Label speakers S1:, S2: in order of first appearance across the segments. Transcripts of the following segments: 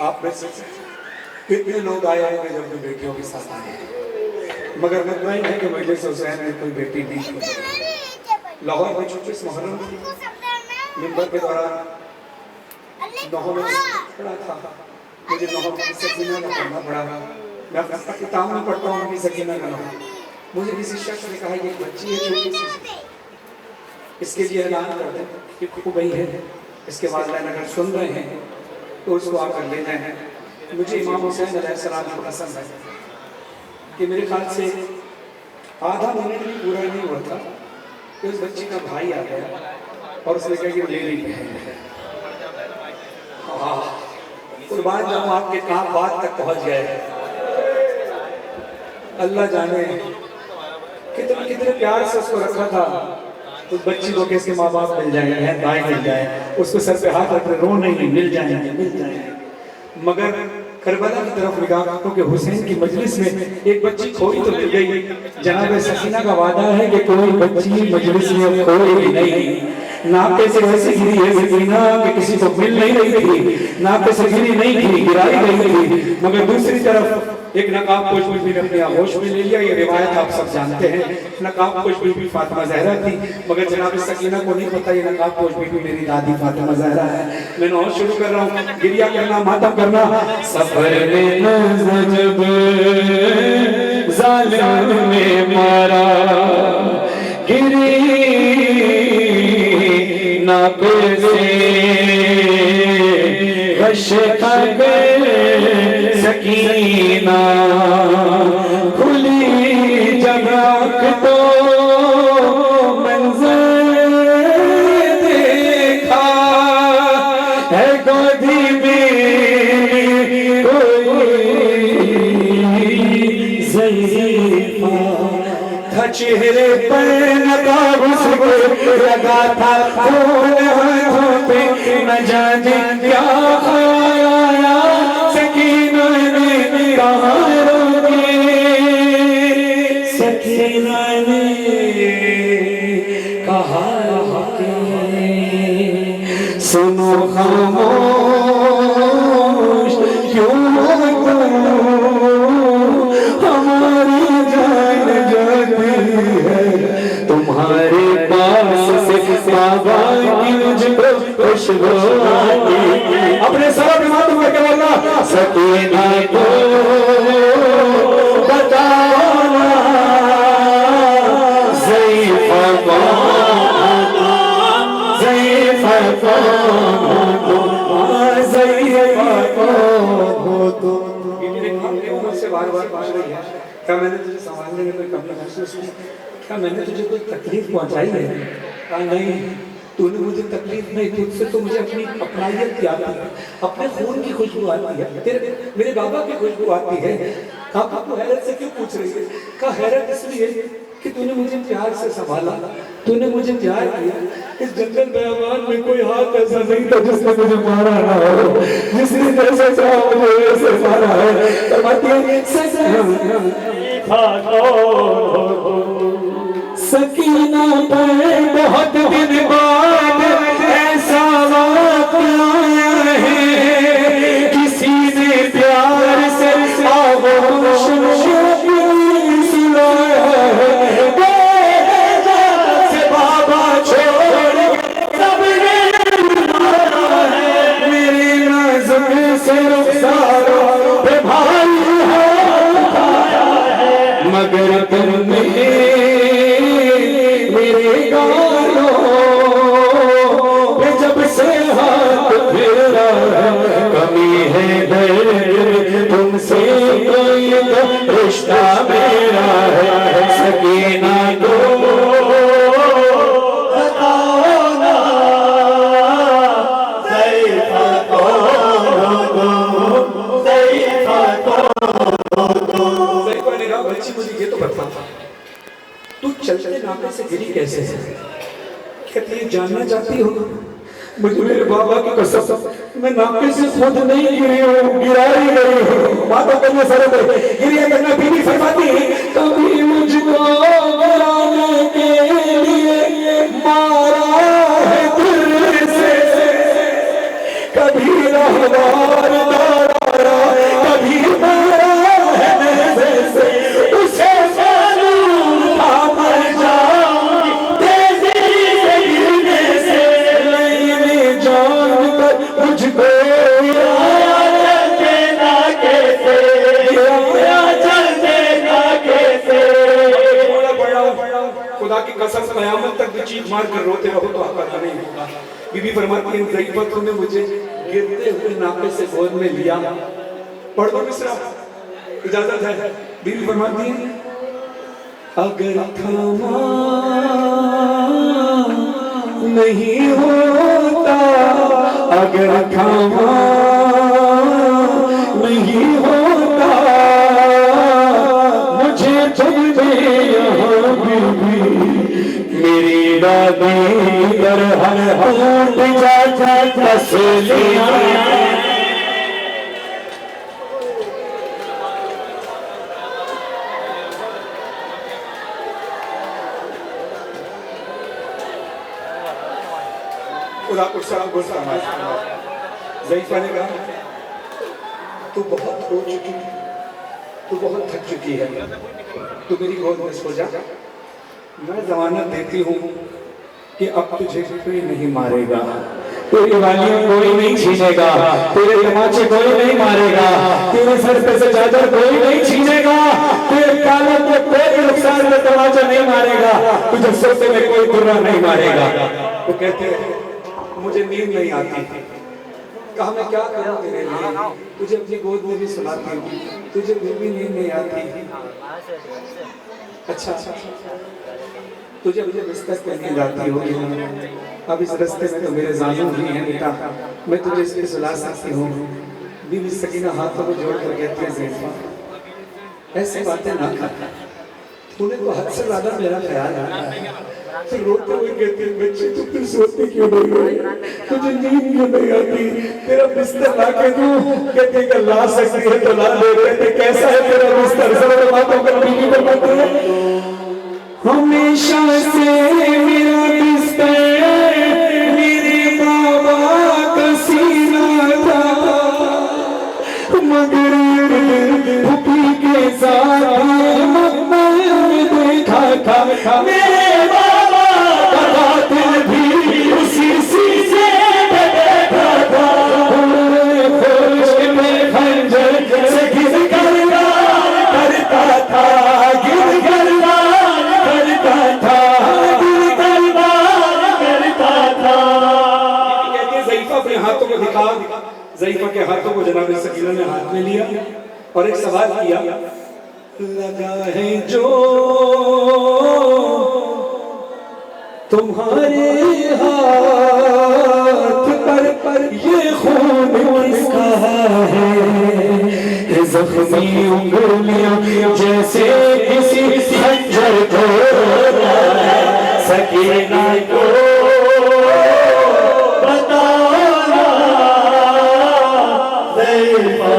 S1: आप में से कितने लोग आए होंगे जब भी बेटियों के साथ आए, मगर मतलब है कि मजलिस हुसैन में कोई बेटी नहीं थी। लाहौर में 24 मुहर्रम थी, मिंबर के दौरान नौहों में पढ़ा था, मुझे नौहों की सकीना का पढ़ना पड़ा। मैं अपना किताब में पढ़ता हूँ कि सकीना का नौह। मुझे किसी शख्स ने कहा ये बच्ची है छोटी सी, इसके लिए ऐलान कर दें कि खूबई है, इसके बाद अगर सुन रहे हैं तो उसको आकर ले जाए। मुझे इमाम हुसैन अलैहिस्सलाम की पसंद है कि मेरे ख्याल से आधा मिनट भी पूरा नहीं हुआ था कि उस बच्ची का भाई आ गया और उसने कहा कि ले ली बहन है। कुर्बान जाऊं आपके काम बात तक पहुंच गए। अल्लाह जाने कितने कितने प्यार से उसको रखा था। उस बच्ची को कैसे माँ बाप मिल जाएंगे, बहन भाई मिल जाए, उसको सर पे हाथ रख रो नहीं, मिल जाएंगे मिल जाएंगे। मगर करबला की तरफ निगाह कि हुसैन की मजलिस में एक बच्ची खोई तो मिल गई। जनाब सकीना का वादा है कि कोई बच्ची मजलिस में खोई नहीं। नापे से वैसे गिरी है सकीना कि किसी को मिल नहीं रही थी, नापे से गिरी नहीं थी, गिराई गई थी। मगर दूसरी तरफ एक नकाब पोश बीबी ने अपने आगोश में ले लिया। ये रिवायत आप सब जानते हैं। नकाब पोश बीबी फातिमा ज़हरा थी, मगर जनाब सकीना को नहीं पता ये नकाब पोश बीबी मेरी दादी फातिमा ज़हरा है। मैं और शुरू कर रहा हूँ, गिरिया करना, मातम करना। सफर में नजब जालिम में मारा, गिरी नापे से गश खग सकीना, खुली जगह तो मंजर देखा है, गोदी में कोई ज़ईफ़ा था, चेहरे पर नकाब उसको लगा था, खून हाथों पे न जाने क्या आया। सकीना ने कहा रोके, सकीना ने कहा रोके, सुनो खामोश क्यों तुम, हमारी जान जाती है तुम्हारे पास से, बाबा की मुझको खुशबू आती। अपने सारा दिमाग में क्या बोलना, सकीना को बताना ज़ईफ़ा कौन, ज़ईफ़ा कौन। ये मेरे खामने मुझसे बार-बार पूछ रही है, क्या मैंने तुझे संभालने में कोई कमी महसूस की? क्या मैंने तुझे कोई तकलीफ पहुंचाई है? कहा नहीं, तूने मुझे तकलीफ नहीं, तुझसे तो मुझे अपनी अपनाइयत याद आती है, अपने खून की खुशबू आती है, तेरे मेरे बाबा की खुशबू आती है। कहा तू हैरत से क्यों पूछ रही है? कहा हैरत इसलिए कि तूने मुझे प्यार से संभाला, तूने मुझे प्यार किया। इस जंगल बयाबान में कोई हाथ ऐसा नहीं था जिसने मुझे मारा ना हो, जिसने जैसे चाहा मुझे वैसे मारा है। फरमाती है सकीना पर बहुत दिन बाद ऐसा वाक़या है, किसी ने प्यार से आगोश में सुलाया है, से बाबा छोड़ सबने बुलाया है, मेरी नाज़ुक से रुखसारों पे भाई है, मगर तुमने मेरे गालों पे जब से हाथ फेरा, कमी है दर्द तुमसे कोई तो रिश्ता मेरा है। सकीना को बताना ज़ईफ़ा कौन, ज़ईफ़ा कौन। ज़ईफ़ा ने कहा बच्ची मुझे ये तो बता, तू चलते नाके से गिरी कैसे है? कहती है जानना चाहती हो? मुझे मेरे बाबा की कसम, मैं नाके से खुद नहीं गिरी हूँ, गिराई गई हूँ। बातों करने सर पे गिरिया करना बीवी फरमाती है, कभी मुझको गिराने के लिए मारा है दिल से, कभी रहवार दौड़ा, कभी मारा है नेज़े से, उसे मालूम था मर जाऊंगी तेजी से गिरने से। मैंने जानकर मुझको गिराया चलते नाके से, गिराया चलते नाके से। खुदा की कसम क़यामत तक भी चीख मार कर रोते रहो तो हक़ नहीं होगा। बीबी फरमाती है ज़ईफ़ा तूने मुझे गिरते हुए नाके से गोद में लिया। पढ़ दो मिसरा, इजाजत है। बीबी फरमाती है अगर थामा नहीं होता, अगर थामा नहीं होता मुझे तुमने यहाँ बीबी मेरी दादी पर हर होठ जाता कस लिया। खुदा को सलाम बोल ज़ईफ़ा ने कहा तू बहुत हो चुकी, तू बहुत थक चुकी है, तू मेरी गोद में सो जा। मैं जमानत देती हूँ कि अब तुझे कोई नहीं मारेगा, तेरी वालियां कोई नहीं छीनेगा, तेरे तमाचे कोई नहीं मारेगा, तेरे सर पे से चादर कोई नहीं छीनेगा, तेरे कानों पे कोई नुकसान का तमाचा नहीं मारेगा, तुझे सोते में कोई बुरा नहीं मारेगा। तो कहते मुझे नींद नहीं आती, कहा मैं क्या करूं तेरे लिए, तुझे अपनी गोद में भी सुलाती हूँ, तुझे भी नींद नहीं आती। अच्छा तुझे मुझे बिस्तर पे नींद आती होगी, अब इस रास्ते में तो मेरे जानू भी हैं बेटा, मैं तुझे इस पे सुला सकती हूँ। बीवी सकीना हाथों को जोड़ कर कहती है ज़ईफ़ा ऐसी बातें ना कर, तूने तो हद से ज्यादा मेरा ख्याल रखा है। तो रोते हुए कहते हैं बच्चे तू फिर सोती क्यों नहीं है, तुझे नींद क्यों नहीं आती, तेरा बिस्तर ला के दूं, कहते कि ला सकती है तो ला दे, कहते कैसा है तेरा बिस्तर, सब बातों पर बीवी को कहते हैं हमेशा से मेरा बिस्तर मेरे बाबा का सीना था, मगर भूपी के साथ देखा था मेरे बाबा का दिल भी उसी सीने पे बैठा था। खुश में खंजर से गिर कर करता था, गिर कर करता था, गिर कर करता था। कहते ज़ईफ़ा अपने हाथों को दिखा, ज़ईफ़ा के हाथों को जनाब सकीना ने हाथ में लिया और एक सवाल किया लगा है जो तुम्हारे हाथ पर ये खून किसका है, जख्मी उंगलियों जैसे किसी खंजर को सकीना को बताना ज़ईफ़ा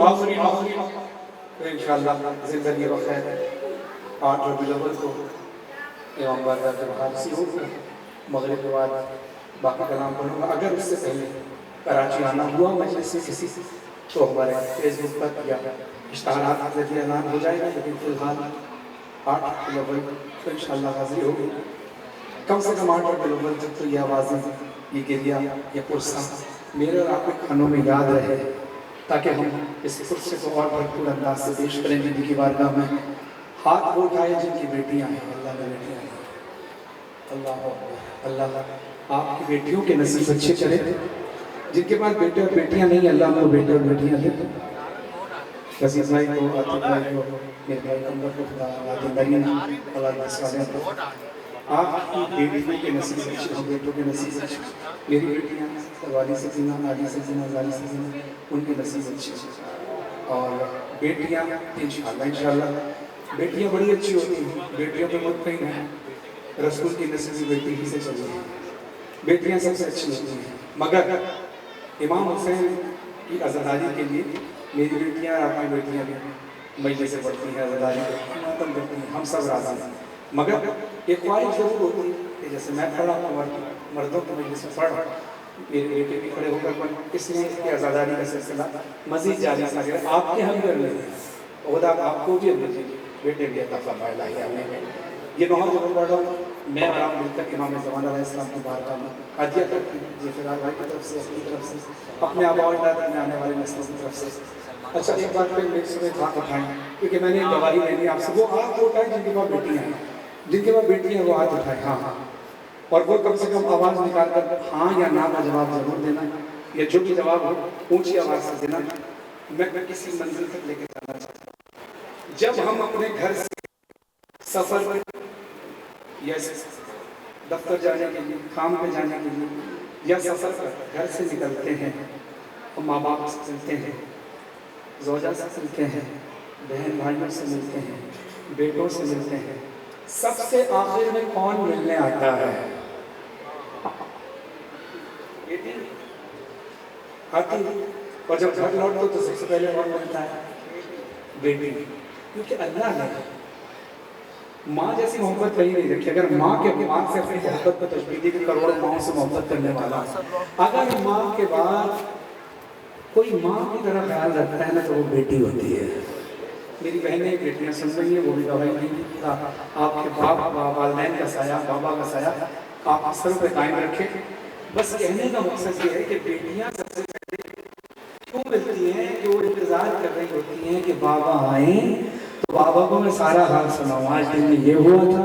S1: आखिरी तो इंशाअल्लाह ज़िंदगी बखैर 8 रबीउल अव्वल को इमाम बारगाह के बाहर से होकर मगरिब के बाद बाकी कलाम पढ़ूंगा। अगर उससे पहले कराची आना हुआ मजलिस से किसी तो हमारे फेसबुक पर या इश्तहारात के जरिए ऐलान हो जाएगा, लेकिन फिलहाल 8 रबीउल अव्वल तो इंशाअल्लाह हाज़िर होगी। कम से कम 8 रबीउल अव्वल तक तो ये आवाज़ें, ये गिरिया, ये पुरसा मेरे और आपके कानों में याद रहे, ताकि हम इस पुरसे को और भरपूर अंदाज से पेश करें बीबी की बारगाह में। हाथ वो उठाए जिनकी बेटियां हैं, अल्लाह की बेटियां हैं, अल्लाह अल्लाह आपकी बेटियों के नसीब अच्छे करे, जिनके पास बेटे और बेटियां नहीं अल्लाह को बेटे और बेटियां दे। अज़ीज़ भाई को, आतिफ भाई को, मेरे भाई कमर को खुदा आपकी बेटियों के नसीब अच्छे हो, बेटों के नसीब अच्छे, मेरी बेटियाँ वाली से जीना, नाली से जीना, जाली से जीना, उनके नसीब अच्छे और बेटियाँ इंशाअल्लाह बेटियाँ बड़ी अच्छी होती हैं, बेटियों पे मत कहीं है, रसूल की नसीब बेटी ही से चली है, बेटियाँ सबसे अच्छी होती हैं। मगर इमाम हुसैन की आज़ादारी के लिए मेरी बेटियाँ और आपकी बेटियाँ भी मजलिस से पढ़ती हैं, आज़ादारी मातम करती हैं, हम सब राज़ी हैं। मगर एक ख्वाहिश जरूर होती है कि जैसे मैं पढ़ा मर्दों की मजलिस में पढ़ा, मेरे बेटे भी खड़े होकर, इसलिए इसकी आज़ादारी का सिलसिला मज़ीद जारी है। आपके हम कर लेंगे खुदा आपको भी बेटे भी अता फरमाए। ये नौ जो पढ़ रहा हूँ मैं आराम मिलकर इमाम ज़मान अलैहिस्सलाम की बारगाह में हदिया करती हूँ फिरार भाई की तरफ से, अपनी तरफ से, अपने आबा और अजदाद में आने वाले नस्लों की तरफ से। अच्छा एक बार फिर मेरे सुबह हाथ उठाएं, क्योंकि मैंने एक गवाही लेनी आपसे। वो हाथ उठाएं जिनके पास बेटियाँ हैं, जिनके पास बेटियाँ हैं वो हाथ उठाएं। हाँ हाँ, और वो कम से कम आवाज़ निकाल कर हाँ या ना का जवाब जरूर देना, या जो भी जवाब हो ऊँची आवाज़ से देना। मैं किसी मंजिल तक लेके जाना चाहता हूँ। जब हम अपने घर से सफ़र में या दफ्तर जाने के लिए, काम पे जाने के लिए, या सफ़र पर घर से निकलते हैं, तो माँ बाप से मिलते हैं, ज़ौजा से मिलते हैं, बहन भाइयों से मिलते हैं, बेटों से मिलते हैं, सबसे आखिर में कौन मिलने आता है? बेटी आती है। और जब घर लौटते तो सबसे पहले कौन मिलता है? बेटी। क्योंकि अल्लाह ने माँ जैसी मोहब्बत कहीं नहीं रखी। अगर माँ के बाद से अपनी मोहब्बत को तशबीह दी कि करोड़ों माँओं से मोहब्बत करने वाला, अगर माँ के बाद कोई माँ की तरह ख्याल रखता है ना, तो वो बेटी होती है। मेरी बहनें बेटियाँ सुन रही हैं, वो भी गवाही देंगी। आपके बाप वालिदैन का साया, बाबा का साया आप सर पे कायम रखें। बस कहने का मकसद ये है कि बेटियाँ सबसे पहले क्यों मिलती हैं कि वो इंतज़ार कर रही होती हैं कि बाबा आए तो बाबा को मैं सारा हाल सुनाऊँ। आज दिन में ये हुआ था,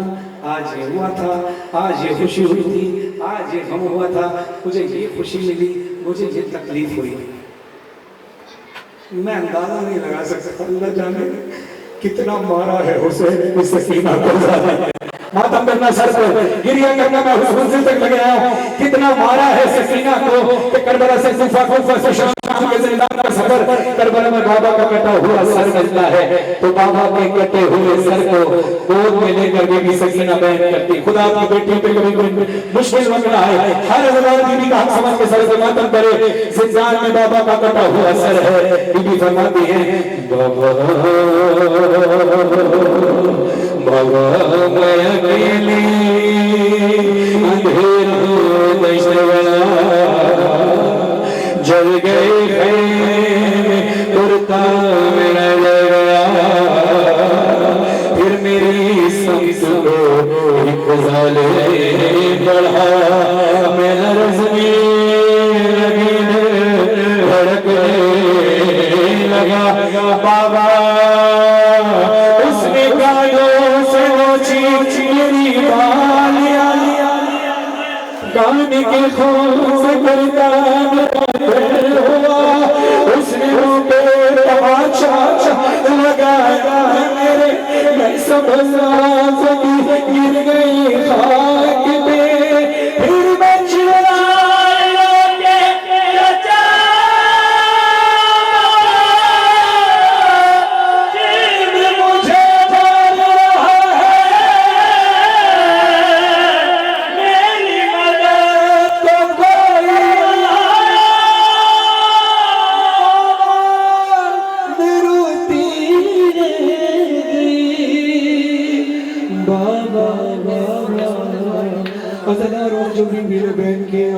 S1: आज ये हुआ था, आज ये खुशी हुई थी, आज ये गम हुआ था, मुझे ये खुशी मिली, मुझे ये तकलीफ हुई। मैं अंदाजा नहीं लगा सकता अल्लाह जाने कितना मारा है हुसैन इस सकीना को। मातम करना सर पर, गिरिया करना मैं हुस्न से तक लग गया हूँ। कितना मारा है सकीना को कि करबला से कुफा से शाम के ज़िंदान का सफर, करबला में बाबा का कटा हुआ सर मिलता है, तो बाबा के कटे हुए सर को गोद में लेकर बेबी सकीना बहन करती। खुदा की बेटी पे कभी मुश्किल वक्त आए, हर ज़बान बीबी का हक समझ के सर पे मातम करे। ज़िंदान में बाबा का कटा हुआ सर है, बीबी फरमाती है बाबा बाबा मैं अकेली अंधेरों में जल गए खैमे कुर्ता मेरा जल गया, फिर मेरी समझ को एक ज़ाले बढ़ा, मेरा रज़्मी लगी धड़कने लगा। बाबा उसने गालों से वो चीख मेरी बालियां, गाने के खून से करता हुआ उसने मुँह पे तमाचा लगाया मेरे, मैं समझा सकी गिर गई खाक पे, फिर मैं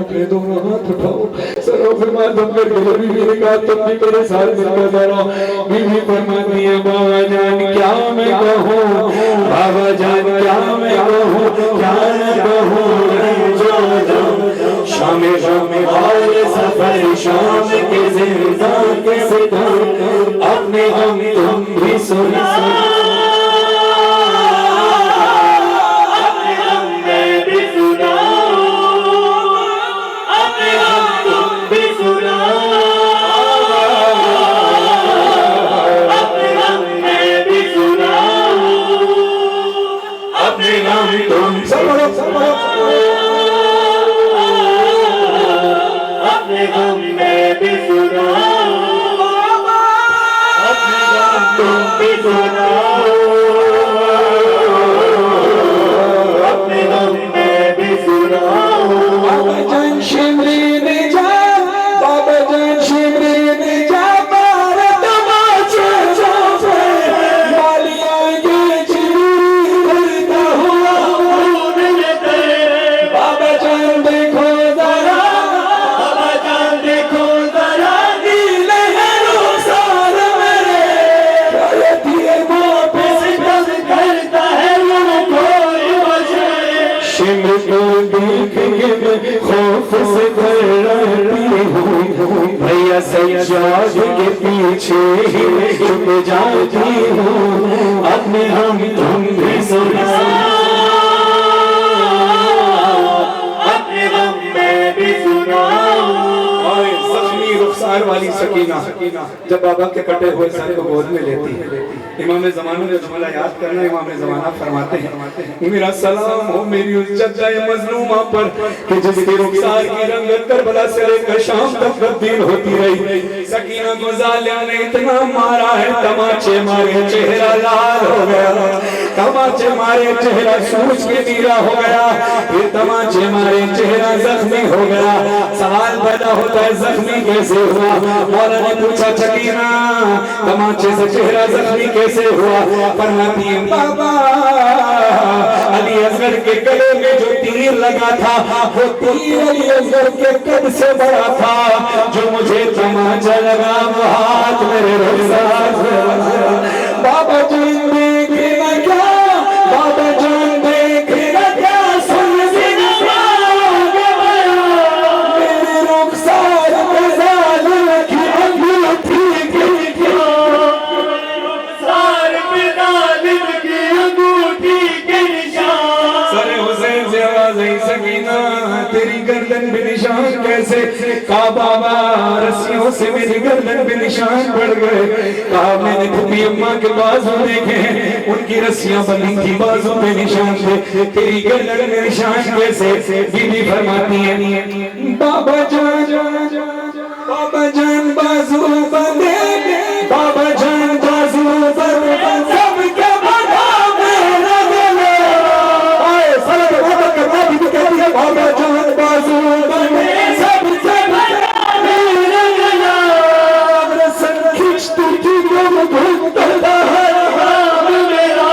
S1: अपने दोनों हाथ उठाओ, सरों पे मातम करके बीवी ने कहा तुम भी मेरे साथ मिलकर करो। बीवी फरमाती है बाबा जान क्या मैं कहूँ, बाबा जान क्या मैं कहूँ, क्या न कहूँ, जो शाम वाले सफर शाम के ज़िंदान के सितार अपने हम तुम भी सुना, अपने गम में भी सुना, अपने
S2: को देख के मैं खौफ से डरती हूँ, भैया सज्जाद के पीछे ही छुप जाती हूँ, अपने हम तुम भी सुना, अपने हम मैं भी सुनाऊं।
S1: जख्मी रुखसार वाली सकीना जब बाबा के कटे हुए सर को गोद में लेती है, इमाम ज़माना का जुमला याद करना। इमाम ज़माना फरमाते हैं, मेरा सलाम हो मेरी उस जद्दाए मज़लूमा पर कि जिसके रुखसार की रंगत करबला से लेकर शाम तक तब्दील होती रही। सकीना को ज़ालिम ने इतना मारा है, तमाचे मारे चेहरा लाल हो गया, तमाचे मारे चेहरा सूज के नीला हो गया, फिर तमाचे मारे चेहरा जख्मी हो गया। सवाल पैदा होता है जख्मी कैसे हुआ? मौला ने पूछा सकीना तमाचे से चेहरा जख्मी कैसे हुआ? फरमाती है बाबा अली असगर के गले में जो तीर लगा था वो तीर अली असगर के कद से बड़ा था, जो मुझे तमाचा लगा वो हाथ मेरे रुखसार से लगा। बाबा जान देखना क्या, बाबा जान देखना क्या, सुन मेरे रुखसार पे जालिम की अंगूठी गिर गया, रुखसार पे जालिम की अंगूठी गिर गया। सरे हुसैन से आवाज आई सकीना तेरी गर्दन पे निशान कैसे? कहा बाबा रस्सियों से मेरी गर्दन पे निशान पड़ गए। कहा मैंने फूफी अम्मा के बाजू देखे, उनकी रस्सियां बंधी थी, बाजू पे निशान थे, तेरी गर्दन में निशान कैसे? बीबी फरमाती है बाबा जान, बाबा जान बाजू बंधे, बाबा जान बाजू बंधे, सब क्या बना मेरा गला। आए सलाम बाबा के बाबी को कहती है बाबा जान बाजू बंधे, सब क्या बना मेरा गला। रसन खींचती थी तुम घुटता हर बाब मेरा,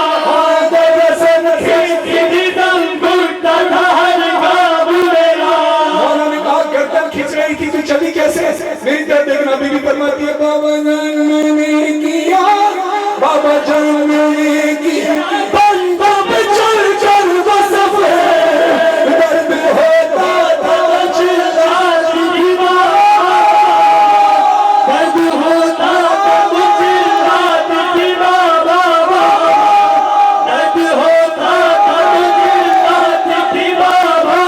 S1: रसन खींचती थी तुम घुटता हर बाब मेरा। मौला ने कहा गर्दन खींच रही थी तो चली कैसे? मेरी तरफ देखना। बीबी फरमाती है बाबा जान मैंने किया, बाबा जान मैंने किया, बंदों पे चल चल बस दर्द होता था चिल्लाती थी बाबा, दर्द होता था चिल्लाती थी बाबा, दर्द होता था चिल्लाती थी बाबा।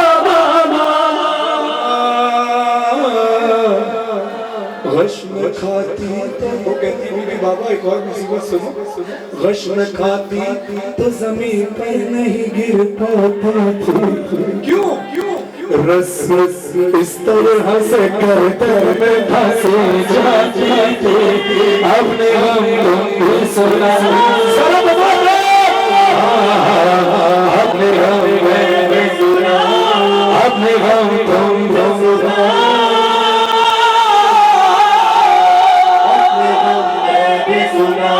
S1: गश्म खाती वो कहती बीबी बाबा एक और मुसीबत सुनो, गश्म खाती तो जमीन पर नहीं गिर पाती थी। क्यों? रस इस तरह से करते में फंसी जाती थी, अपने हम तुम भी सुना, अपने हम मैंने सुना, अपने हम तुम भी सुना,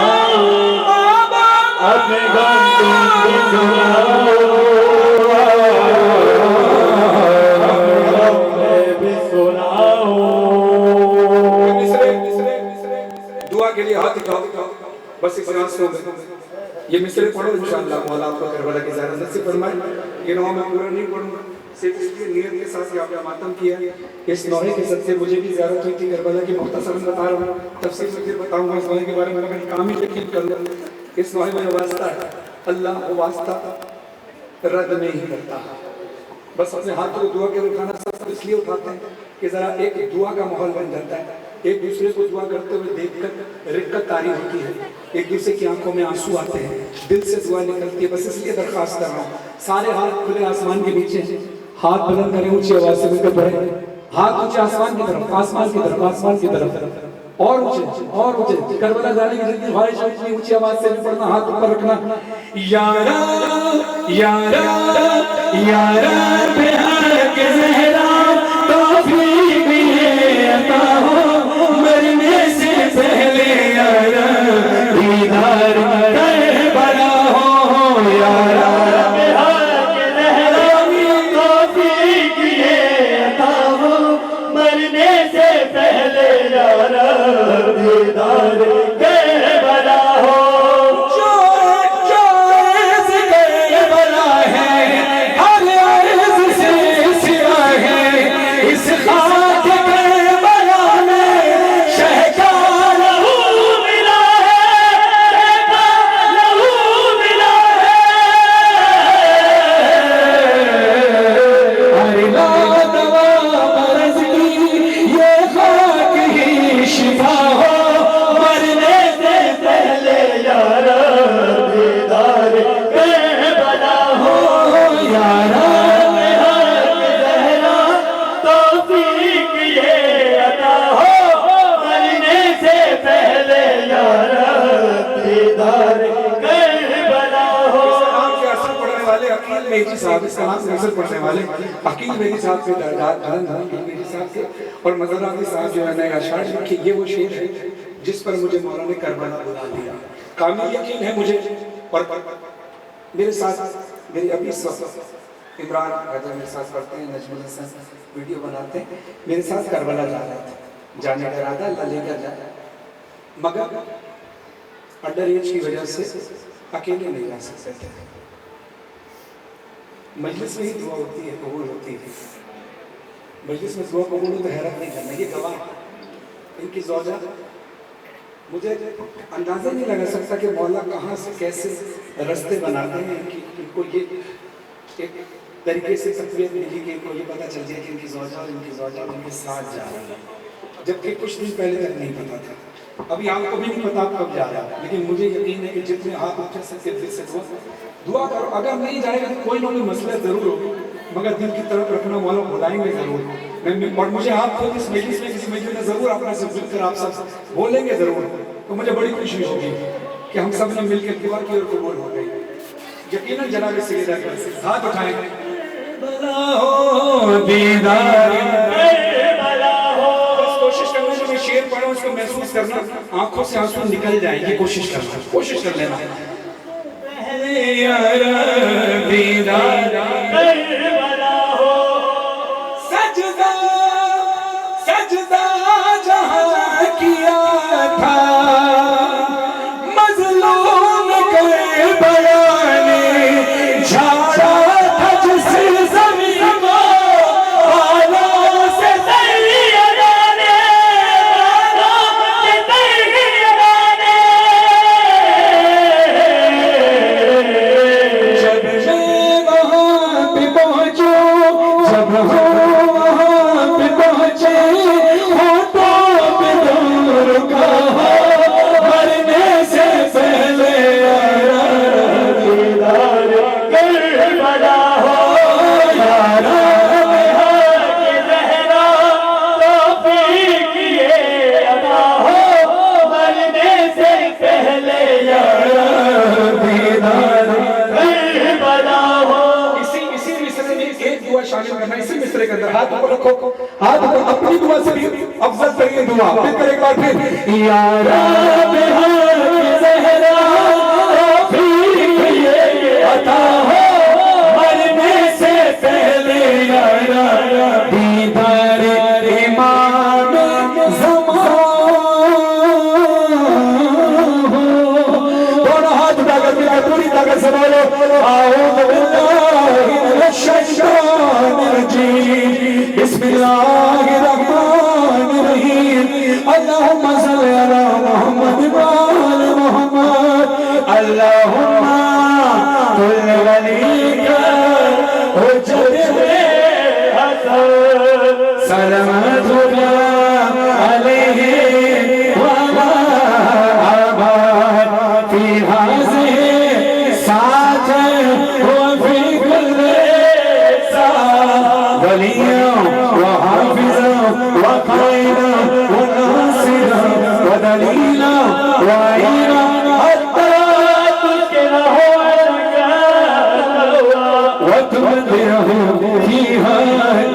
S1: अपने गम तुम भी सुनाओ, भी सुनाओ। दुआ के लिए हाथ उठाओ बस इस रास्तों में ये मिसरे पढ़ो इंशाअल्लाह मौला आपको करबला की ज़ियारत नसीब फरमाए। ये नौहा मैं पूरा नहीं पढ़ूंगा, सिर्फ इसलिए नियत के साथ ही आपने मातम किया। इस नौहे के सदक़े मुझे भी ज़ियारत हुई थी करबला की, मुख्तसरन बता रहा हूँ, तफसील से फिर बताऊंगा इस नौहे के बारे में, मैंने काम ही यकीन कर लो। इस नौहे में वास्ता है, अल्लाह वो वास्ता रद्द नहीं करता। बस अपने हाथ को दुआ के उठाना सब इसलिए उठाते हैं कि ज़रा एक दुआ का माहौल बन जाता है, एक दूसरे को दुआ करते हुए देखकर रिक्कत तारी होती है, एक दूसरे की आंखों में आंसू आते हैं, दिल से दुआ निकलती है। बस इसलिए दरख्वास्त कर रहा हूँ, सारे हाथ खुले आसमान के नीचे, हाथ बुलंद करें, ऊंची आवाज से मिलकर पढ़े, हाथ ऊंचे आसमान की तरफ, आसमान की तरफ, आसमान की तरफ, और ऊंचे और ऊंचे। करबला जाने की जितनी ख्वाहिश है ऊंची आवाज से भी पढ़ना, हाथ ऊपर रखना। यारा यारा यारा बिहार के ज़हरा तौफीक ये अता हो, मरने से पहले यारा दीदार करबला हो, यारा बिहार के ज़हरा तौफीक ये अता हो, मरने से पहले यारा दीदार करबला हो। जो करबला है हर अर्ज़ बेजी साहब, इस कलाम नजर पढ़ने वाले अकील बेजी साहब के बेजी साहब के और मज़राती साहब जो है नए अशार लिखे, ये वो शेर है जिस पर मुझे मौला ने करबला बुला दिया। कामिल यकीन है मुझे, और मेरे साथ मेरी अभी इमरान राजा मेरे साथ पढ़ते हैं, नजमुल हसन वीडियो बनाते हैं, मेरे साथ करबला जा रहे थे, जाने का इरादा अल्लाह लेकर जाए, मगर अंडर एज की वजह से अकेले नहीं जा सकते थे। मजलिस में ही दुआ होती है, कबूल होती है। मजलिस में दुआ कबूल हो तो हैरत नहीं करना, ये गवाह इनकी ज़ौजा, मुझे अंदाज़ा नहीं लगा सकता कि मौला कहाँ से कैसे रास्ते बनाते हैं कि इनको ये एक तरीके से तकवीत मिली कि इनको ये पता चल जाए कि इनकी ज़ौजा उनके साथ जा रही है, जबकि कुछ दिन पहले तक नहीं पता था। अभी आपको भी नहीं पता कब जा रहा है, लेकिन मुझे यकीन है कि जितने हाथ उठा सकते दिल से दुआ करो। अगर नहीं जाएगा तो कोई ना कोई मसला जरूर होगा, मगर दिल की तरफ रखना, मौला बुलाएंगे जरूर। और मुझे आप खुद इस मजलिस में किसी मजलिस में जरूर अपना सब मिलकर आप सब बोलेंगे जरूर, तो मुझे बड़ी खुशी होगी कि हम सब ने मिलकर दुआ की और कबूल हो गई। यकीनन जनाब सैयदा का हाथ उठाएं, कोशिश करना जो मैं शेर पढ़ा हूं उसको महसूस करना, आंखों से आंसू निकल जाएंगे, कोशिश करना, कोशिश कर लेना। सजदा सजदा जहां किया था मजलूम करबला ने, झाड़ा था जिस ज़मीन को बालों से सैयदा ने, जब मैं वहाँ पे पहुँचूं, जब वहाँ पे पहुँचे होठों पे दूर कहा मरने से पहले दीदार करबला हो, यारा के ज़हरा तौफीक ये अता हो, मरने से पहले यारा दीदार करबला हो। इसी मिसरे में एक दुआ शामिल करना, इसी मिसरे के अंदर हाथ ऊपर रखो, हाथ ऊपर, अपनी दुआ से भी अफजल तरीन दुआ मिलकर एक बार फिर, या रब के ज़हरा तौफीक ये अता हो, मरने से पहले यारा दीदार इमाम ज़मान हो। दोनों हाथ उठाकर मिलकर पूरी ताकत से बोलो, आऊज़ु बिल्लाहि मिनश शैतानिर रजीम, बिस्मिल्लाहिर्रहमानिर्रहीम, अल्लाहुम्मा सल्लि अला मुहम्मद व आलि मुहम्मद, अल्लाहुम्मा कुल वलीका हुज्जत हसन सलामतुल्लाह अलैहि व अला आबाद फी हाज़िहि साअतिन व फी कुल्लि साअ वलिय्यन व हाफ़िज़न व क़ाइदन व नासिरन व दलीलन व आइनन हत्ता तुस्किनहु व तुमतिरहु फ़ीहा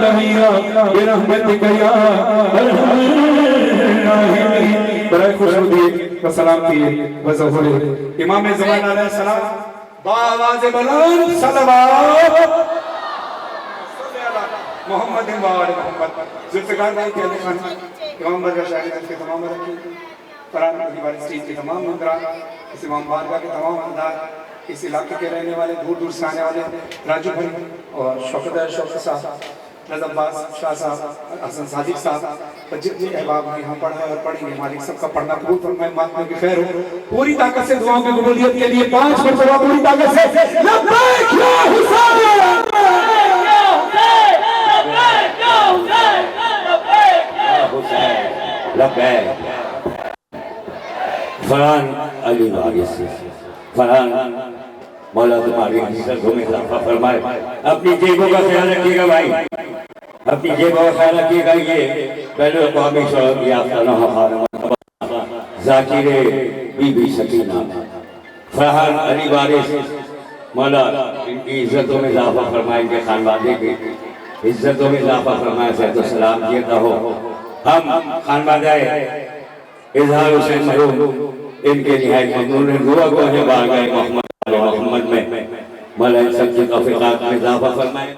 S1: तहय्या बिरहमतिका या अरहमर राहिमीन। बड़े खुशनुदी व सलामती व ज़हूर इमाम ज़मान अलैहिस्सलाम बावाज़ बुलंद सलवात मोहम्मद व आले मोहम्मद। ज़ुल्फ़िकार भाई के खान इमाम बारगाह शाहिद के तमाम रखी, फरहान दीवार स्टेज के तमाम मंदरान, इस इमाम बारगाह के तमाम अंदाज, इस इलाके के रहने वाले, दूर दूर से आने वाले राजू भाई और शौकत साहब, रज़ाबास शाह साहब, हसन सादिक साहब, और जितने अहबाब ने यहाँ पढ़ा और पढ़ेंगे, मालिक सबका पढ़ना कबूल फरमाए, मातमी की खैर हो। पूरी ताकत से दुआओं की कबूलियत के लिए 5 मरतबा पूरी ताकत से लब्बैक या हुसैन,
S3: लब्बैक। फरहान अली वारिस, फरहान मौला तुम्हारी इज्जतों में इजाफा फरमाए। अपनी जेबों का ख्याल रखिएगा भाई, अपनी जेबों का ख्याल रखिएगा। ये पहले कौमी शौक याफ्ता जाकिर बीबी सकीना फरहान अली वारिस मौला इनकी इज्जतों में इजाफा फरमाए, इनके खानवादे की इज्जतों में इजाफा फरमाए से तो सलाम देता हो। हम खानवादा इजहार हुसैन मरहूम इनके निहायत ममनून दुआ को है बारगाह मोहम्मद में मौला इन सब की तौफीकात में इजाफा फरमाए।